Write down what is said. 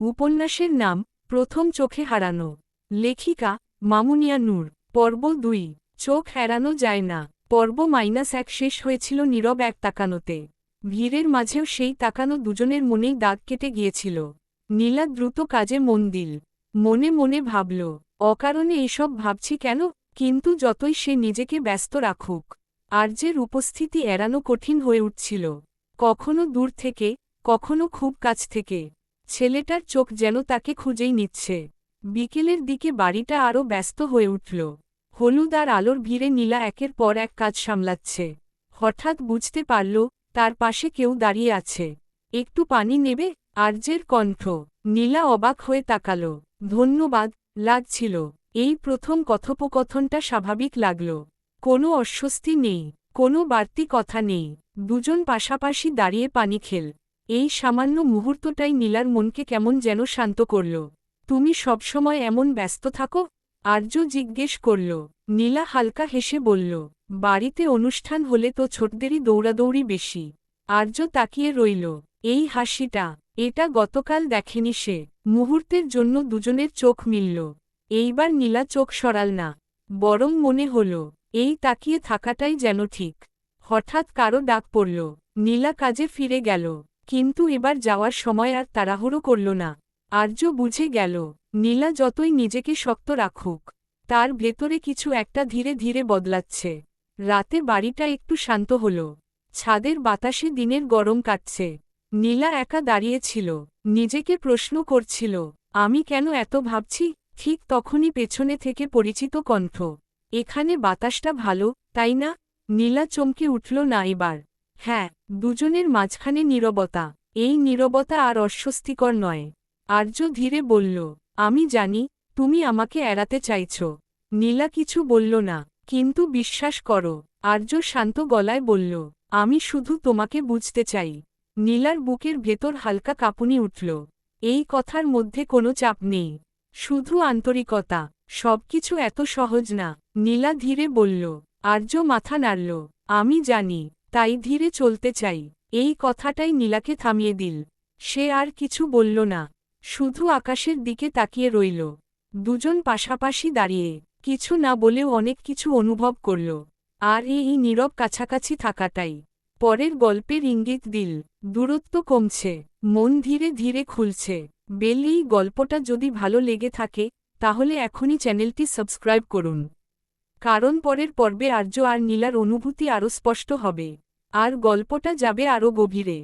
উপন্যাসের নাম প্রথম চোখে হারানো। লেখিকা মামুনিয়া নূর। পর্ব ২। চোখ এড়ানো যায় না। পর্ব -১ শেষ হয়েছিল নীরব এক তাকানোতে। ভিড়ের মাঝেও সেই তাকানো দুজনের মনেই দাগ কেটে গিয়েছিল। নীলা দ্রুত কাজে মন দিল। মনে মনে ভাবল, অকারণে এসব ভাবছি কেন? কিন্তু যতই সে নিজেকে ব্যস্ত রাখুক, আর্যের উপস্থিতি এড়ানো কঠিন হয়ে উঠছিল। কখনো দূর থেকে, কখনো খুব কাছ থেকে। ছেলেটার চোখ যেন তাকে খুঁজেই নিচ্ছে। বিকেলের দিকে বাড়িটা আরও ব্যস্ত হয়ে উঠল। হলুদ আর আলোর ভিড়ে নীলা একের পর এক কাজ সামলাচ্ছে। হঠাৎ বুঝতে পারল, তার পাশে কেউ দাঁড়িয়ে আছে। একটু পানি নেবে? আর্যের কণ্ঠ। নীলা অবাক হয়ে তাকাল। ধন্যবাদ, লাগছিল। এই প্রথম কথোপকথনটা স্বাভাবিক লাগল। কোনো অস্বস্তি নেই, কোনো বাড়তি কথা নেই। দুজন পাশাপাশি দাঁড়িয়ে পানি খেল। এই সামান্য মুহূর্তটাই নীলার মনকে কেমন যেন শান্ত করল। তুমি সবসময় এমন ব্যস্ত থাকো? আর্য জিজ্ঞেস করল। নীলা হালকা হেসে বলল, বাড়িতে অনুষ্ঠান হলে তো ছোটদেরই দৌড়াদৌড়ি বেশি। আর্য তাকিয়ে রইল। এই হাসিটা, এটা গতকাল দেখেনি সে। মুহূর্তের জন্য দুজনের চোখ মিলল। এইবার নীলা চোখ সরাল না, বরং মনে হল, এই তাকিয়ে থাকাটাই যেন ঠিক। হঠাৎ কারো ডাক পড়ল। নীলা কাজে ফিরে গেল। কিন্তু এবার যাওয়ার সময় আর তাড়াহুড়ো করল না। আর্য বুঝে গেল, নীলা যতই নিজেকে শক্ত রাখুক, তার ভেতরে কিছু একটা ধীরে ধীরে বদলাচ্ছে। রাতে বাড়িটা একটু শান্ত হল। ছাদের বাতাসে দিনের গরম কাটছে। নীলা একা দাঁড়িয়েছিল, নিজেকে প্রশ্ন করছিল, আমি কেন এত ভাবছি? ঠিক তখনই পেছনে থেকে পরিচিত কণ্ঠ। এখানে বাতাসটা ভালো, তাই না? নীলা চমকে উঠল না এবার। হ্যাঁ। দুজনের মাঝখানে নীরবতা। এই নীরবতা আর অস্বস্তিকর নয়। আর্য ধীরে বলল, আমি জানি, তুমি আমাকে এড়াতে চাইছ। নীলা কিছু বলল না। কিন্তু বিশ্বাস করো, আর্য শান্ত গলায় বলল, আমি শুধু তোমাকে বুঝতে চাই। নীলার বুকের ভেতর হালকা কাঁপুনি উঠল। এই কথার মধ্যে কোনো চাপ নেই, শুধু আন্তরিকতা। সবকিছু এত সহজ না। নীলা ধীরে বলল। আর্য মাথা নাড়ল। আমি জানি, তাই ধীরে চলতে চাই। এই কথাটাই নীলাকে থামিয়ে দিল। সে আর কিছু বলল না, শুধু আকাশের দিকে তাকিয়ে রইল। দুজন পাশাপাশি দাঁড়িয়ে, কিছু না বলেও অনেক কিছু অনুভব করল। আর এই নীরব কাছাকাছি থাকাটাই পরের গল্পের ইঙ্গিত দিল। দূরত্ব কমছে, মন ধীরে ধীরে খুলছে। এই গল্পটা যদি ভালো লেগে থাকে, তাহলে এখনই চ্যানেলটি সাবস্ক্রাইব করুন। কারণ পরের পর্বে আর্য আর নীলার অনুভূতি আরও স্পষ্ট হবে, আর গল্পটা যাবে আরও গভীরে।